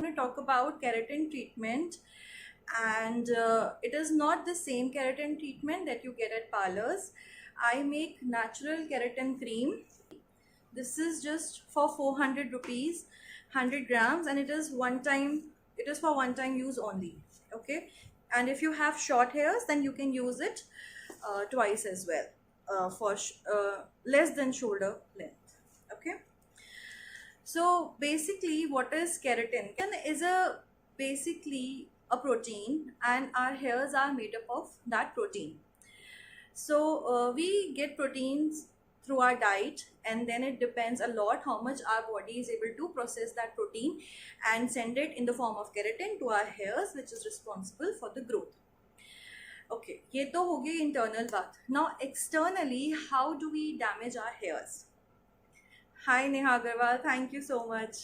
going to talk about keratin treatment, and it is not the same keratin treatment that you get at parlors. I make natural keratin cream. This is just for 400 rupees, 100 grams, and it is for one time use only. Okay, and if you have short hairs, then you can use it twice as well, for less than shoulder length. Okay. So basically, what is keratin? Keratin is basically a protein, and our hairs are made up of that protein. So we get proteins through our diet, and then it depends a lot how much our body is able to process that protein and send it in the form of keratin to our hairs, which is responsible for the growth. Okay, ये तो हो गई internal बात. Now externally, how do we damage our hairs? Hi Neha Agarwal, thank you so much.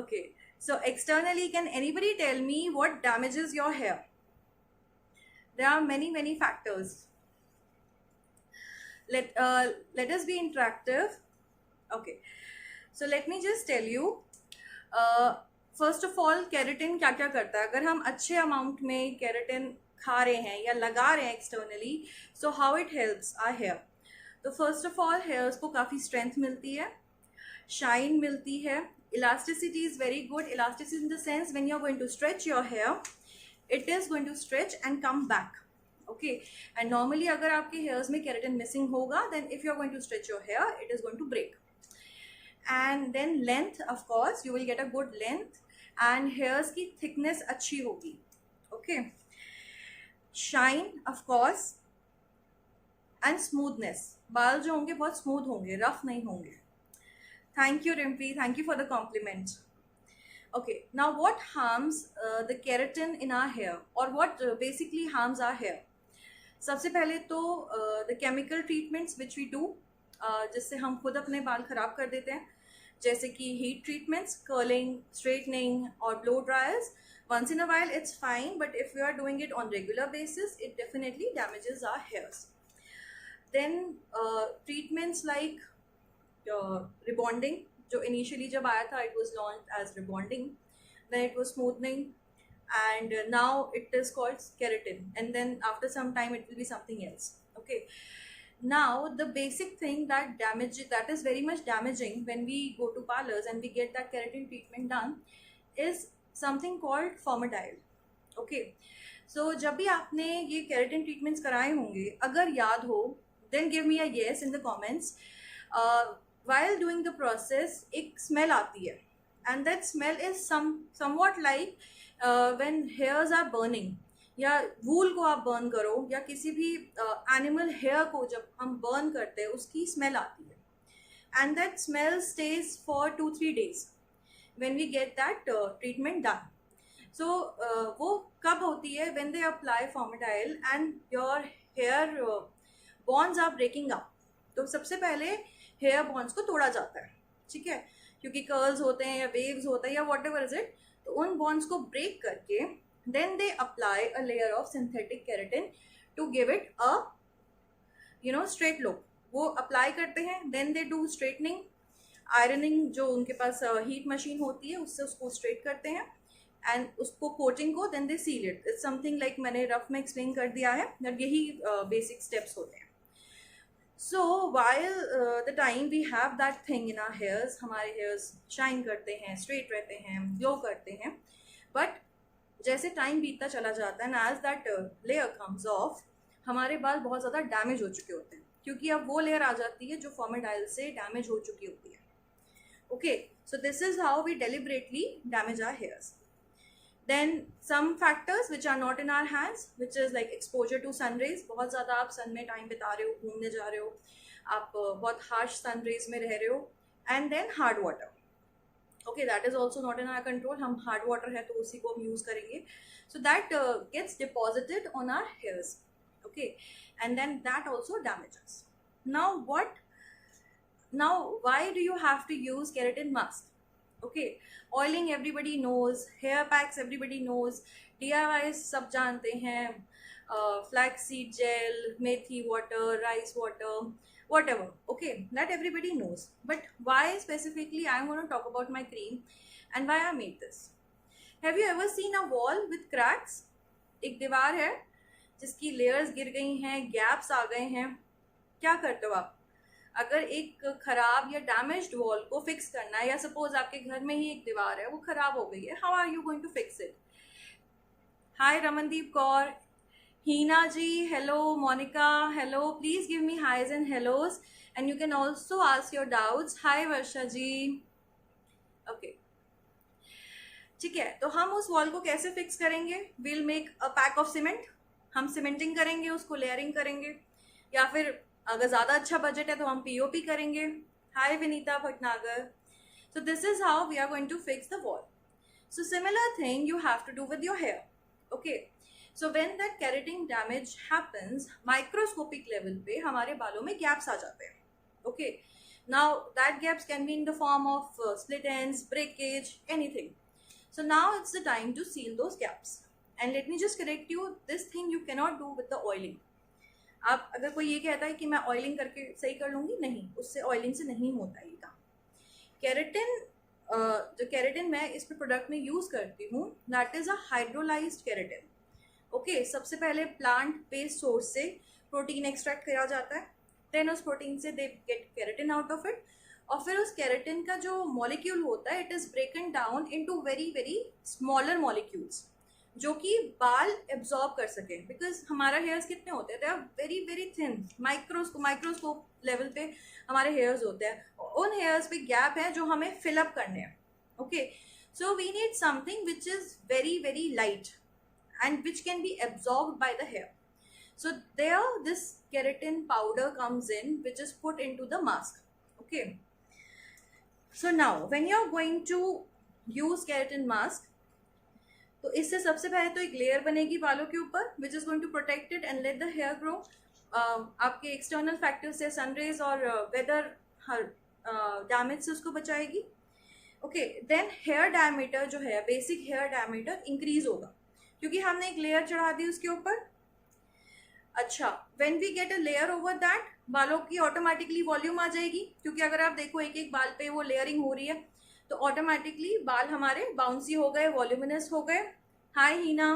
Okay, so externally, can anybody tell me what damages your hair? There are many factors. Let us be interactive. Okay, so let me just tell you. First of all keratin क्या क्या करता है. अगर हम अच्छे amount में keratin खा रहे हैं या लगा रहे हैं externally, so how it helps our hair. तो फर्स्ट ऑफ ऑल हेयर्स को काफ़ी स्ट्रेंथ मिलती है, शाइन मिलती है, elasticity is very good. Elasticity in the sense when you are going to stretch your hair, it is going to stretch and come back. Okay, and normally अगर आपके hairs में keratin missing होगा, then if you are going to stretch your hair, it is going to break. And then length, of course you will get a good length, and hairs की thickness अच्छी होगी. Okay, shine of course, and smoothness. बाल जो होंगे बहुत smooth होंगे, rough नहीं होंगे. Thank you Rimpi, thank you for the compliment. Okay, now what harms the keratin in our hair, or what basically harms our hair? सबसे पहले तो the chemical treatments which we do, जिससे हम खुद अपने बाल खराब कर देते हैं, जैसे कि heat treatments, curling, straightening or blow dryers. Once in a while it's fine, but if we are doing it on regular basis, it definitely damages our hairs. Then treatments like rebonding, जो initially जब आया था, it was launched as rebonding, then it was smoothing, and now it is called keratin, and then after some time it will be something else. Okay, now the basic thing that is very much damaging when we go to parlors and we get that keratin treatment done is something called Formadile. Okay, so जब भी आपने ये keratin treatments कराए होंगे, अगर याद हो, then give me a yes in the comments. While doing the process, एक smell आती है, and that smell is somewhat like when hairs are burning, या वूल को आप बर्न करो, या किसी भी एनिमल हेयर को जब हम बर्न करते हैं, उसकी स्मेल आती है. And that smell stage for 2-3 days when we get that treatment done. So वो कब होती है? when they apply Formadile and your hair bonds are breaking up. तो सबसे पहले हेयर बॉन्ड्स को तोड़ा जाता है, ठीक है, क्योंकि कर्ल्स होते हैं या वेव्स होते हैं या वॉट एवर इज इट. तो उन बॉन्ड्स को ब्रेक करके then they apply a layer of synthetic keratin to give it a straight look. वो अप्लाई करते हैं, then they do straightening, ironing, जो उनके पास हीट मशीन होती है उससे उसको स्ट्रेट करते हैं, एंड उसको कोटिंग को then they seal it. It's something like मैंने रफ में एक्सप्लेन कर दिया है, यही बेसिक स्टेप्स होते हैं. So while the time we have that thing in our hairs, हमारे hairs shine करते हैं, straight रहते हैं, glow करते हैं, but जैसे टाइम बीतता चला जाता है, as that layer comes off, हमारे बाल बहुत ज़्यादा डैमेज हो चुके होते हैं, क्योंकि अब वो लेयर आ जाती है जो फॉर्मेडाइल से डैमेज हो चुकी होती है. Okay, so this is how we deliberately damage our hairs. Then some factors which are not in our hands, which is like exposure to sun rays. बहुत ज़्यादा आप सन में टाइम बिता रहे हो, घूमने जा रहे हो, आप बहुत हार्श सन रेज में रह रहे हो. And then hard water. Okay, that is also not in our control. हम हार्ड वाटर है तो उसी को हम यूज़ करेंगे. So that gets deposited on our hairs. Okay, and then that also damages. Now why do you have to use keratin mask? Okay, oiling everybody knows, hair packs everybody knows, DIYs सब जानते हैं, flaxseed gel, methi water, rice water, whatever. Okay, that everybody knows. But why specifically I am going to talk about my cream? And why I made this. Have you ever seen a wall with cracks? एक दीवार है जिसकी layers गिर गई हैं, gaps आ गए हैं. क्या करते हो आप अगर एक खराब या डैमेज्ड वॉल को फिक्स करना है, या सपोज आपके घर में ही एक दीवार है वो खराब हो गई है, how are you going to fix it? Hi Ramandeep Kaur, Heena ji, hello Monica, hello, please give me highs and hellos and you can also ask your doubts. Hi Varsha ji. Okay, ठीक है. तो हम उस वॉल को कैसे फिक्स करेंगे? we'll make a pack of cement. हम cementing करेंगे, उसको लेयरिंग करेंगे, या फिर अगर ज़्यादा अच्छा बजट है तो हम पीओपी करेंगे. हाय Vinita Bhatnagar. So this is how we are going to fix the wall. So similar thing you have to do with your hair. Okay. So when that keratin damage happens, microscopic level पे हमारे बालों में gaps आ जाते हैं. Okay. Now that gaps can be in the form of split ends, breakage, anything. So now it's the time to seal those gaps. And let me just correct you, this thing you cannot do with the oiling. आप अगर कोई ये कहता है कि मैं oiling करके सही कर लूँगी, नहीं, उससे ऑयलिंग से नहीं होता ये काम. केराटिन, जो केराटिन मैं इस पे प्रोडक्ट में यूज़ करती हूँ, that is a hydrolysed keratin. Okay, सबसे पहले प्लांट बेस्ड सोर्स से प्रोटीन एक्सट्रैक्ट किया जाता है, देन उस प्रोटीन से they get keratin out of it, और फिर उस केराटिन का जो मॉलिक्यूल होता है it is ब्रेकन down into very very smaller molecules जो कि बाल एब्जॉर्ब कर सके. बिकॉज हमारा हेयर्स कितने होते हैं, they are very very thin, microscope level पे हमारे हेयर्स होते हैं. उन हेयर्स पे गैप है जो हमें फिलअप करने हैं. Okay, so we need something which is very very light and which can be absorbed by the hair. So there this keratin powder comes in, which is put into the mask. Okay, so now when you are going to use keratin mask, तो इससे सबसे पहले तो एक layer बनेगी बालों के ऊपर which is going to protect it and let the hair grow. आपके एक्सटर्नल फैक्टर्स से सनरेज और वेदर डैमेज से उसको बचाएगी. ओके, देन हेयर डायमीटर जो है, बेसिक हेयर डायमीटर इंक्रीज होगा क्योंकि हमने एक लेयर चढ़ा दी उसके ऊपर. अच्छा, when we get a layer over that, बालों की ऑटोमेटिकली वॉल्यूम आ जाएगी, क्योंकि अगर आप देखो एक एक बाल पे वो लेयरिंग हो रही है तो ऑटोमेटिकली बाल हमारे बाउंसी हो गए, वॉल्यूमिनस हो गए. Hi Heena.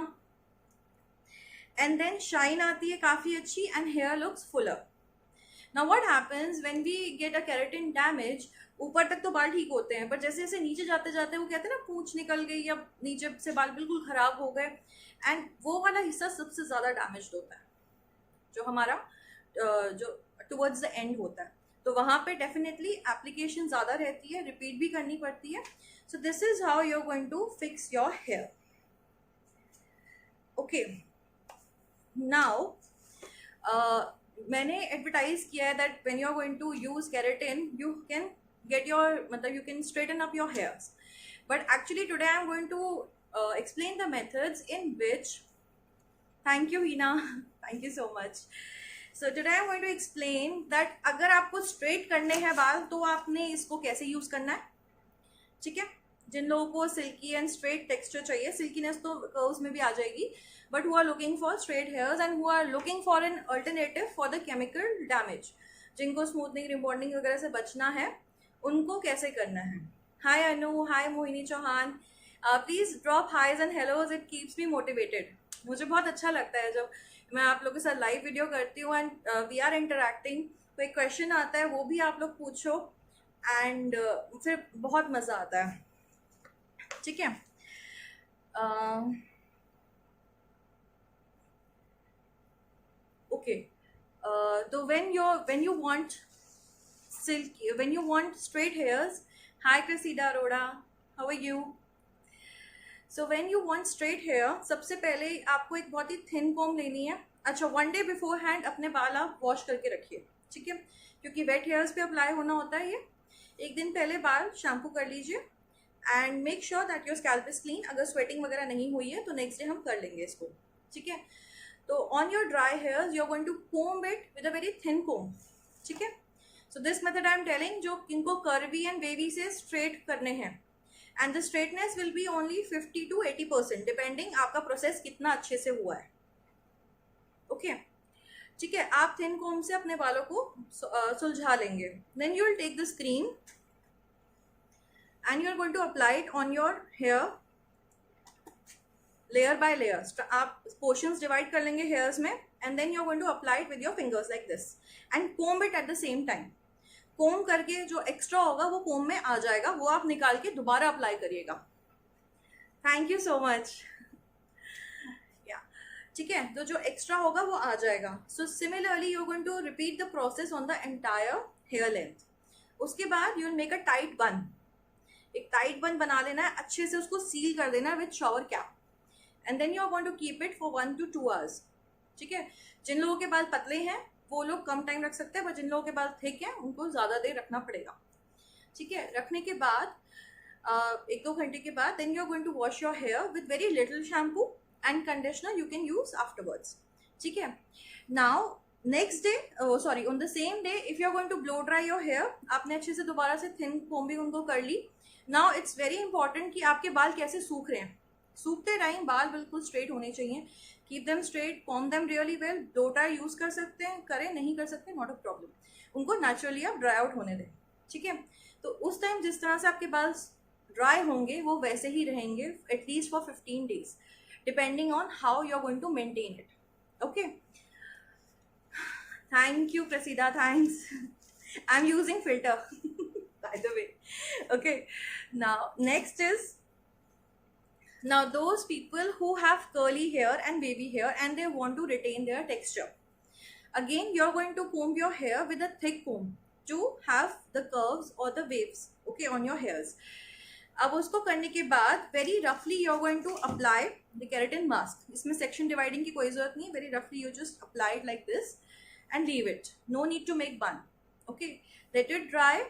And then shine आती है काफ़ी अच्छी and hair looks fuller. Now what happens when we get a keratin damage, ऊपर तक तो बाल ठीक होते हैं, पर जैसे जैसे नीचे जाते जाते वो कहते हैं ना पूंछ निकल गई या नीचे से बाल बिल्कुल खराब हो गए, एंड वो वाला हिस्सा सबसे ज़्यादा डैमेज्ड होता है जो हमारा जो टुवर्ड्स द एंड होता है. तो वहाँ पे डेफिनेटली एप्लीकेशन ज़्यादा रहती है, रिपीट भी करनी पड़ती है. So this is how you are going to fix your hair. Okay, now मैंने एडवर्टाइज किया है that when you are going to use keratin you can get your, मतलब you can straighten up your hairs, but actually today I am going to explain the methods in which, thank you Hina, thank you so much. So today I'm going to explain that अगर आपको straight करने हैं बाल तो आपने इसको कैसे use करना है. ठीक है, जिन लोगों को सिल्की एंड स्ट्रेट टेक्सचर चाहिए, सिल्कीनेस तो कर्व्स में भी आ जाएगी, but who are looking for straight hairs and who are looking for an alternative for the chemical damage, जिनको स्मूथनिंग, रिबॉन्डिंग वगैरह से बचना है, उनको कैसे करना है. Hi Anu, hi Mohini Chauhan. Please drop hiis and hellos, it keeps me motivated. मुझे बहुत अच्छा लगता है जब मैं आप लोगों के साथ लाइव वीडियो करती हूँ एंड वी आर इंटरैक्टिंग, कोई क्वेश्चन आता है वो भी आप लोग पूछो एंड फिर बहुत मज़ा आता है. ठीक है, ओके. तो when you want silky, when you want straight hairs, hi Cressida Arora, how are you? So when you want straight hair, सबसे पहले आपको एक बहुत ही थिन कॉम लेनी है. अच्छा, 1 डे बिफोर हैंड अपने बाल आप वॉश करके रखिए. ठीक है, क्योंकि वेट हेयर्स पे अप्लाई होना होता है ये. एक दिन पहले बाल शैम्पू कर लीजिए and make sure that your scalp is clean. अगर स्वेटिंग वगैरह नहीं हुई है तो नेक्स्ट डे हम कर लेंगे इसको. ठीक है, तो on your dry hairs you are going to comb it with a very thin comb. ठीक है, so this method I am telling, जो इनको कर्वी एंड वेवी से स्ट्रेट करने हैं, and the straightness will be only 50 to 80% depending आपका process कितना अच्छे से हुआ है. ओके, ठीक है, आप थिन कोम से अपने बालों को सुलझा लेंगे. Then you will take the screen and you are going to apply it on your hair layer by layer. आप portions divide कर लेंगे hairs में, and then you are going to apply it with your fingers like this and comb it at the same time. comb करके जो extra होगा वो comb में आ जाएगा, वो आप निकाल के दोबारा apply करिएगा. Thank you so much. ठीक है, तो जो एक्स्ट्रा होगा वो आ जाएगा. So similarly you are going to repeat the process on the entire hair length. उसके बाद you will make a tight bun. एक टाइट बन बना लेना है, अच्छे से उसको सील कर देना है with shower cap, and then you are going to keep it for 1 to 2 hours. ठीक है, जिन लोगों के बाल पतले हैं वो लोग कम टाइम रख सकते हैं, पर जिन लोगों के बाल थिक हैं उनको ज़्यादा देर रखना पड़ेगा. ठीक है, रखने के बाद 1-2 घंटे के बाद then you are going to wash your hair with very little shampoo and conditioner you can use afterwards. ठीक है, now next day on the same day if you are going to blow dry your hair, आपने अच्छे से दोबारा से thin combing उनको कर ली. now it's very important कि आपके बाल कैसे सूख रहे हैं. सूखते टाइम बाल बिल्कुल स्ट्रेट होने चाहिए. keep them straight, comb them really well. blow dry use कर सकते हैं, करें, नहीं कर सकते, not a problem. उनको नेचुरली आप ड्राई आउट होने दें. ठीक है, तो उस टाइम जिस तरह से आपके बाल ड्राई होंगे वो वैसे ही रहेंगे at least for 15 days. Depending on how you're going to maintain it. Okay. Thank you, Prasida. Thanks. I'm using filter, by the way. Okay. Now, next is, now those people who have curly hair and wavy hair and they want to retain their texture. Again, you're going to comb your hair with a thick comb to have the curves or the waves, okay, on your hairs. अब उसको करने के बाद very रफली you are going to apply the keratin mask. इसमें section dividing की कोई जरूरत नहीं. वेरी रफली you just apply it like this and leave it. No need to make bun. Okay, let it dry,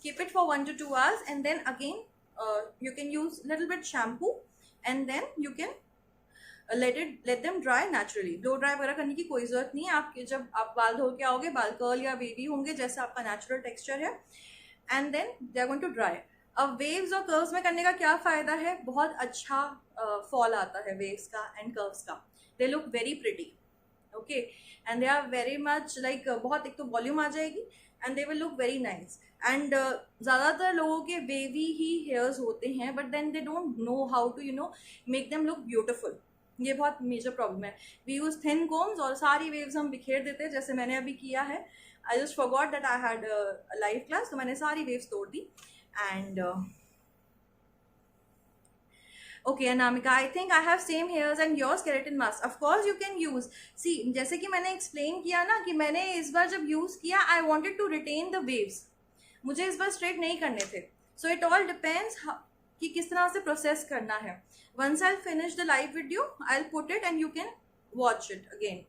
keep it for 1 to 2 hours, and then again you can use little bit shampoo and then you can let them dry naturally. Blow dry वगैरह करने की कोई जरूरत नहीं है. आपके जब आप बाल धो के आओगे, बाल कर्ल या वेवी होंगे जैसा आपका नेचुरल टेक्सचर है, and then they are going to dry. अब वेव्स और कर्व्स में करने का क्या फ़ायदा है, बहुत अच्छा फॉल आता है वेव्स का एंड कर्व्स का. They look very pretty. Okay, and they are very much like, बहुत एक तो वॉल्यूम आ जाएगी and they will look very nice. And ज़्यादातर लोगों के वेवी ही हेयर्स होते हैं, but then they don't know how to make them look beautiful. ये बहुत मेजर प्रॉब्लम है. वी यूज थिन कोम्स और सारी वेव्स हम बिखेर देते हैं, जैसे मैंने अभी किया है. I just forgot that I had live class, तो मैंने सारी वेव्स तोड़ दी. And okay, Anamika, I think I have same hairs and yours keratin mask. Of course you can use. See, जैसे कि मैंने explain किया ना कि मैंने इस बार जब use किया, I wanted to retain the waves. मुझे इस बार straight नहीं करने थे. So it all depends कि किस तरह से process करना है. Once I'll finish the live video, I'll put it and you can watch it again.